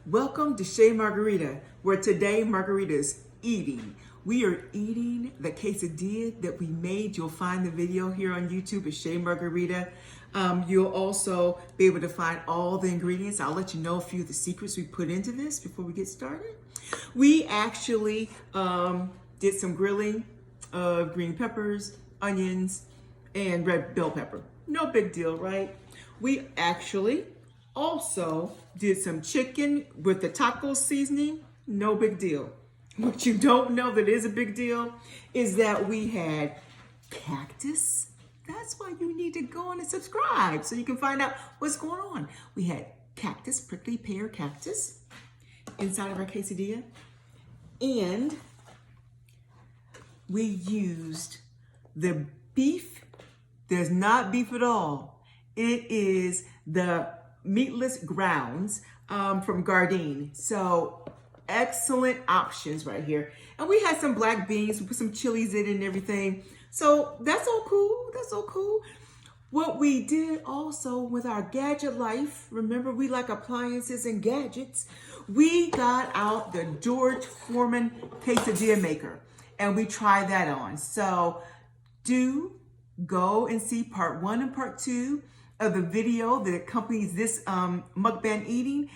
Welcome to Shea Margarita, where today Margarita's eating. We are eating the quesadilla that we made. You'll find the video here on YouTube at Shea Margarita. You'll also be able to find all the ingredients. I'll let you know a few of the secrets we put into this before we get started. We actually did some grilling of green peppers, onions, and red bell pepper. No big deal, right? We actually also did some chicken with the taco seasoning. No big deal. What you don't know that is a big deal is that we had Cactus. That's why you need to go on and subscribe so you can find out what's going on. We had Cactus, prickly pear cactus inside of our quesadilla. And we used the beef. There's not beef at all. It is the meatless grounds from Gardein. So excellent options right here. And we had some black beans, we put some chilies in it and everything. So that's all cool, that's all cool. What we did also with our gadget life, remember we like appliances and gadgets, we got out the George Foreman quesadilla maker and we tried that on. So do go and see part 1 and part 2 of the video that accompanies this mukbang eating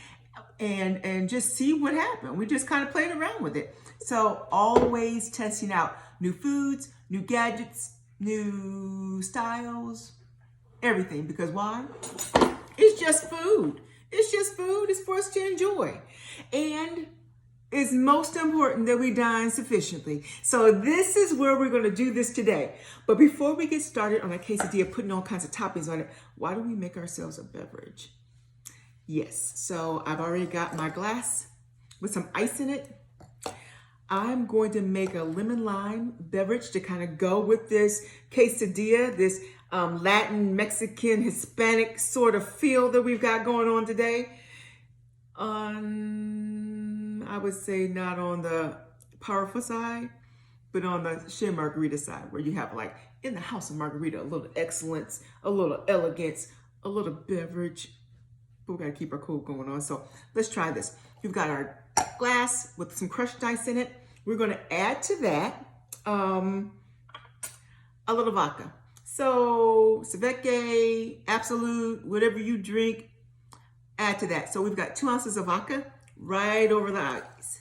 and just see what happened. We just kind of played around with it. So always testing out new foods, new gadgets, new styles, everything. Because why? It's just food. It's just food. It's for us to enjoy. And it's most important that we dine sufficiently. So this is where we're going to do this today. But before we get started on our quesadilla, putting all kinds of toppings on it, why don't we make ourselves a beverage? Yes, so I've already got my glass with some ice in it. I'm going to make a lemon lime beverage to kind of go with this quesadilla, this Latin, Mexican, Hispanic sort of feel that we've got going on today. I would say not on the powerful side, but on the Shea Margarita side, where you have like in the house of Margarita, a little excellence, a little elegance, a little beverage. But we gotta keep our cool going on. So let's try this. We've got our glass with some crushed ice in it. We're gonna add to that a little vodka. So Savecche, Absolute, whatever you drink, add to that. So we've got 2 ounces of vodka right over the ice.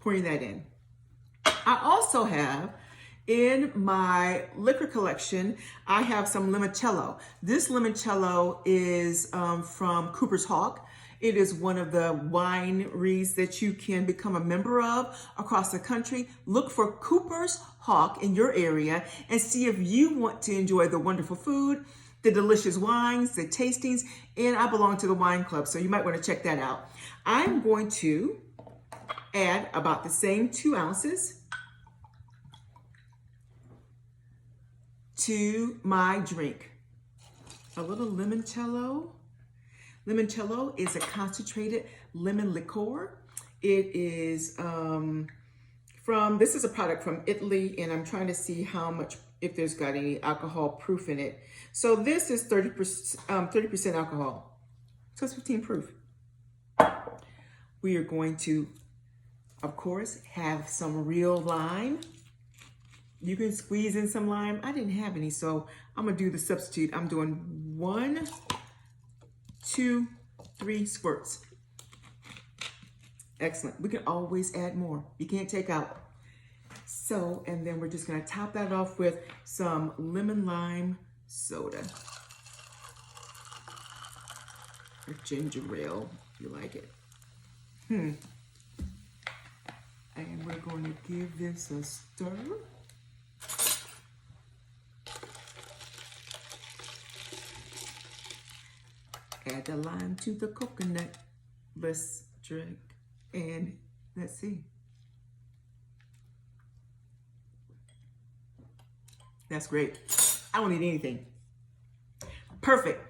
Pouring that in. I also have in my liquor collection, I have some limoncello. This limoncello is from Cooper's Hawk. It is one of the wineries that you can become a member of across the country. Look for Cooper's Hawk in your area and see if you want to enjoy the wonderful food, the delicious wines, the tastings, and I belong to the wine club, so you might want to check that out. I'm going to add about the same 2 ounces to my drink. A little limoncello. Limoncello is a concentrated lemon liqueur. It is this is a product from Italy, and I'm trying to see how much, if there's got any alcohol proof in it. So this is 30% alcohol. So it's 15 proof. We are going to, of course, have some real lime. You can squeeze in some lime. I didn't have any, so I'm gonna do the substitute. I'm doing 1, 2, 3 squirts. Excellent. We can always add more. You can't take out. So, and then we're just gonna top that off with some lemon lime soda. Or ginger ale, if you like it. And we're going to give this a stir. Add the lime to the coconut. Let's drink and let's see. That's great. I don't need anything. Perfect.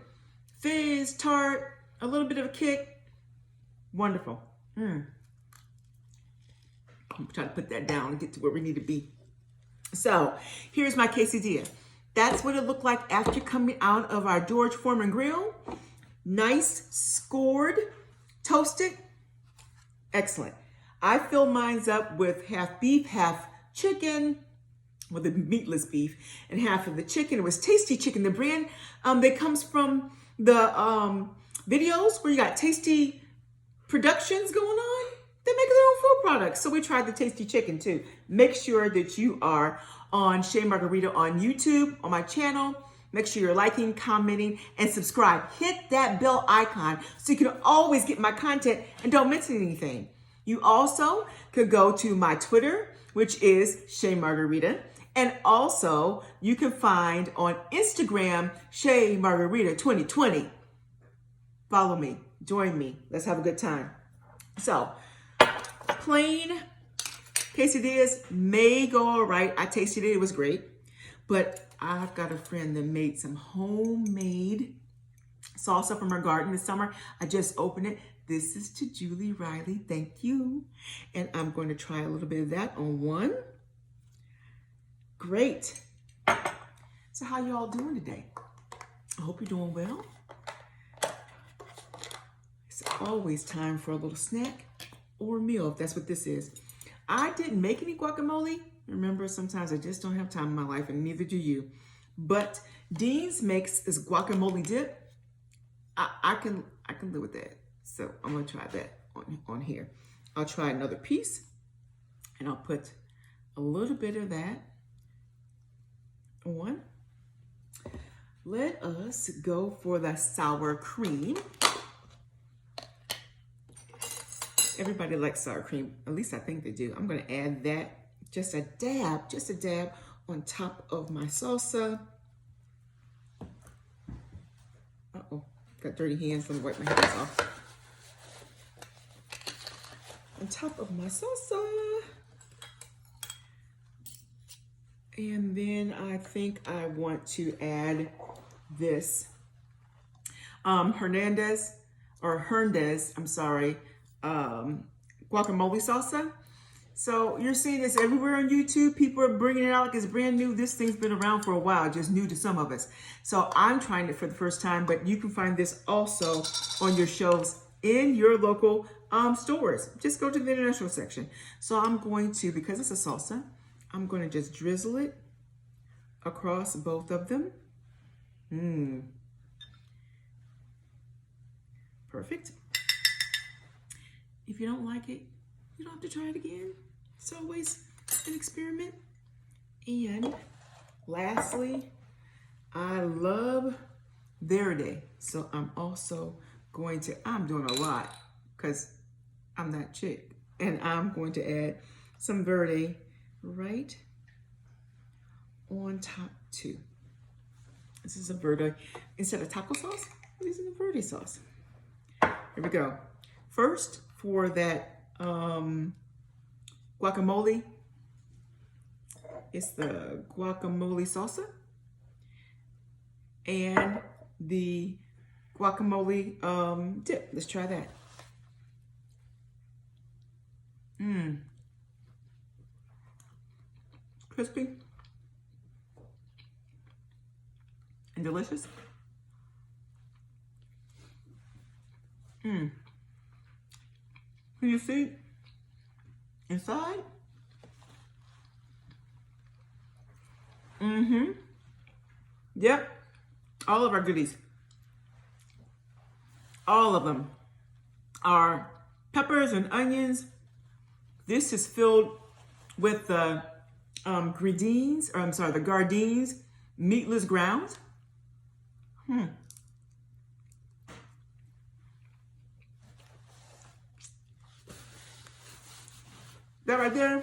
Fizz, tart, a little bit of a kick. Wonderful. I'm trying to put that down and get to where we need to be. So here's my quesadilla. That's what it looked like after coming out of our George Foreman grill. Nice, scored, toasted, Excellent. I fill mine up with half beef, half chicken, with the meatless beef, and half of the chicken. It was Tasty Chicken, the brand that comes from the videos where you got Tasty Productions going on. They make their own food products. So we tried the Tasty Chicken too. Make sure that you are on Shea Margarita on YouTube, on my channel. Make sure you're liking, commenting, and subscribe. Hit that bell icon so you can always get my content and don't miss anything. You also could go to my Twitter, which is Shea Margarita. And also you can find on Instagram, Shea Margarita 2020. Follow me, join me. Let's have a good time. So, plain quesadillas may go all right. I tasted it, it was great. But I've got a friend that made some homemade salsa from her garden this summer. I just opened it. This is to Julie Riley, thank you. And I'm going to try a little bit of that on one. Great. So how you all doing today? I hope you're doing well. It's always time for a little snack or meal, if that's what this is. I didn't make any guacamole. Remember, sometimes I just don't have time in my life, and neither do you. But Dean's makes this guacamole dip. I can live with that. So I'm gonna try that on here. I'll try another piece, and I'll put a little bit of that on. Let us go for the sour cream. Everybody likes sour cream. At least I think they do. I'm gonna add that, just a dab on top of my salsa. Uh-oh, got dirty hands. Let me wipe my hands off. On top of my salsa. And then I think I want to add this Hernandez, guacamole salsa. So you're seeing this everywhere on YouTube. People are bringing it out like it's brand new. This thing's been around for a while, just new to some of us. So I'm trying it for the first time, but you can find this also on your shelves in your local stores. Just go to the international section. So I'm going to, because it's a salsa, I'm going to just drizzle it across both of them. Perfect. If you don't like it, you don't have to try it again. It's always an experiment. And lastly, I love verde. So I'm also going to, I'm doing a lot because I'm that chick. And I'm going to add some verde right on top too. This is a verde. Instead of taco sauce, I'm using the verde sauce. Here we go. First, for that guacamole, it's the guacamole salsa and the guacamole dip. Let's try that. Crispy and delicious. Can you see inside? Yep. All of our goodies. All of them are peppers and onions. This is filled with the the Gardine's meatless grounds. That right there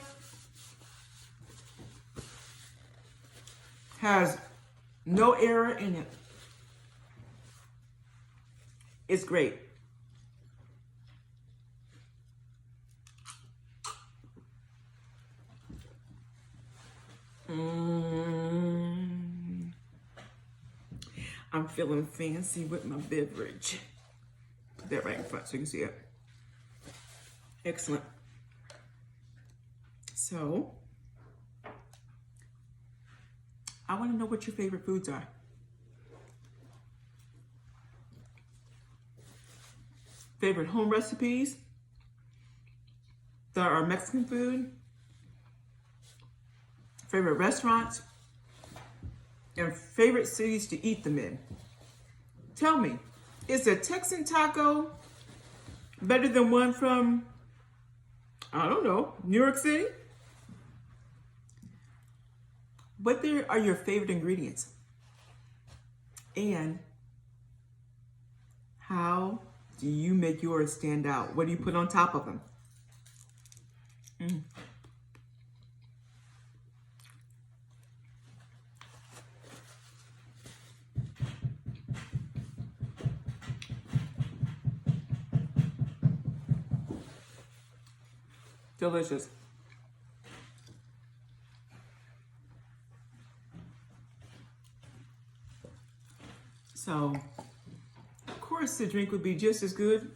has no error in it. It's great. I'm feeling fancy with my beverage. Put that right in front so you can see it. Excellent. So, I want to know what your favorite foods are. Favorite home recipes, that are Mexican food, favorite restaurants, and favorite cities to eat them in. Tell me, is a Texan taco better than one from, I don't know, New York City? What are your favorite ingredients? And how do you make yours stand out? What do you put on top of them? Delicious. So, of course, the drink would be just as good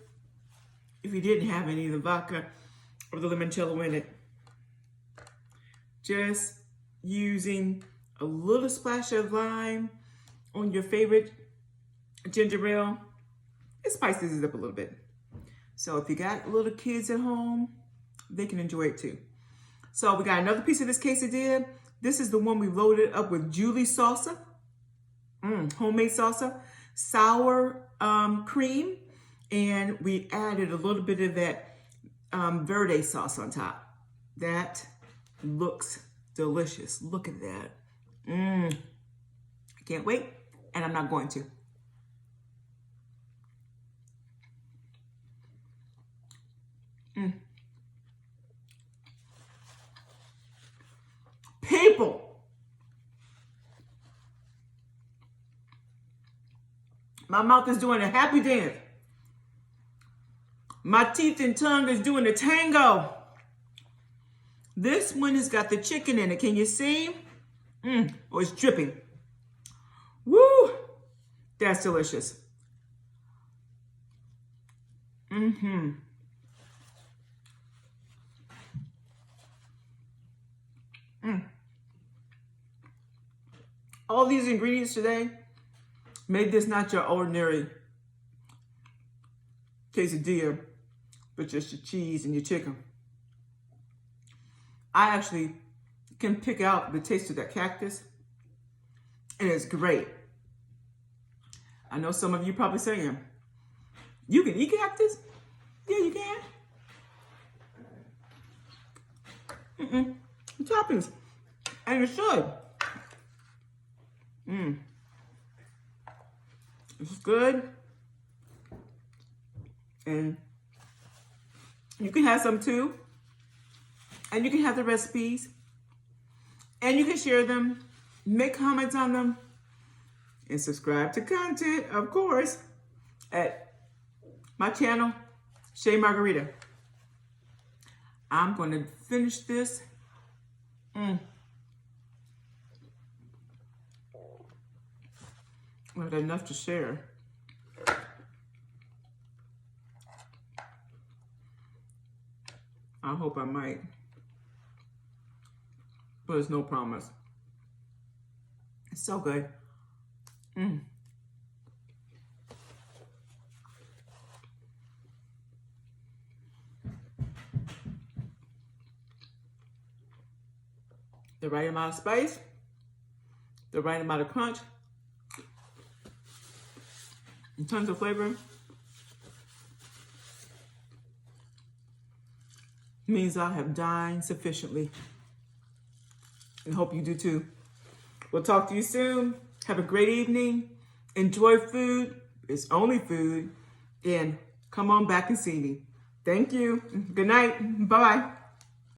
if you didn't have any of the vodka or the limoncello in it. Just using a little splash of lime on your favorite ginger ale, it spices it up a little bit. So if you got little kids at home, they can enjoy it too. So we got another piece of this quesadilla. This is the one we loaded up with Julie salsa, homemade salsa, sour cream, and we added a little bit of that verde sauce on top. That looks delicious. Look at that. I can't wait, and I'm not going to. People, my mouth is doing a happy dance. My teeth and tongue is doing a tango. This one has got the chicken in it. Can you see? Oh, it's dripping. Woo! That's delicious. All these ingredients today made this not your ordinary quesadilla, but just your cheese and your chicken. I actually can pick out the taste of that cactus, and it's great. I know some of you probably saying, you can eat cactus? Yeah, you can. Toppings, and you should. It's good. And you can have some too. And you can have the recipes. And you can share them, make comments on them, and subscribe to content, of course, at my channel, Shay Margarita. I'm going to finish this. I've got enough to share. I hope I might, but there's no promise. It's so good. The right amount of spice, the right amount of crunch, and tons of flavor. Means I have dined sufficiently. And hope you do too. We'll talk to you soon. Have a great evening. Enjoy food. It's only food. And come on back and see me. Thank you. Good night. Bye-bye.